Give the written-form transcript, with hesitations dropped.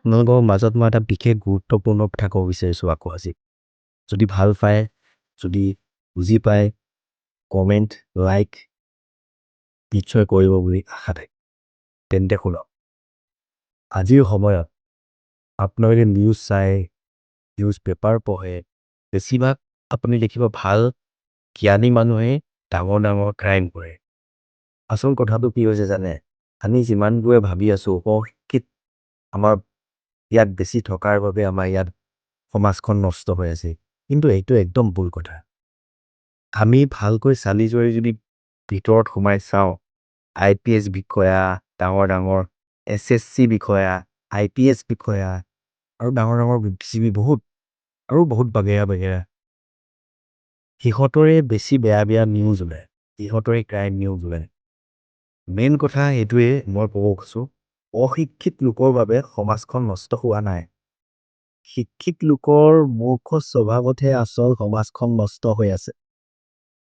আপোনালোকৰ মাজত মই এটা বিশেষ গুৰুত্বপূৰ্ণ কথা ক'ব বিচাৰিছোঁ আকৌ আজি। যদি ভাল পায়, যদি বুজি পায়, কমেণ্ট, লাইক নিশ্চয় কৰিব বুলি আশা থাকে। তেন্তে শুনক। আজিৰ সময়ত আপোনালোকে নিউজ চায়, নিউজ পেপাৰ পঢ়ে, বেছিভাগ আপুনি দেখিব ভাল জ্ঞানী মানুহে ডাঙৰ ডাঙৰ ক্ৰাইম কৰে। আচল কথাটো কি হৈছে জানে? আমি যিমানবোৰে ভাবি আছোঁ অশিক্ষিত আমাৰ ইয়াত বেছি থকাৰ বাবে আমাৰ ইয়াত সমাজখন নষ্ট হৈ আছে। কিন্তু এইটো একদম ভুল কথা। আমি ভালকৈ চালি জৰি যদি ভিতৰত সোমাই চাওঁ, IPS বিষয়া, ডাঙৰ ডাঙৰ SSC বিষয়া, IPS বিষয়া আৰু ডাঙৰ ডাঙৰ বুদ্ধিজীৱী বহুত বাগেৰা বাগেৰা সিহঁতৰে বেছি বেয়া নিউজ ওলায়, সিহঁতৰে ক্ৰাইম নিউজ ওলায়। মেইন কথা এইটোৱে মই ক'ব খুজিছোঁ, অশিক্ষিত লোকৰ বাবে সমাজখন নষ্ট হোৱা নাই। শিক্ষিত লোকৰ মূৰ্খ স্বভাৱতহে আচল সমাজখন নষ্ট হৈ আছে।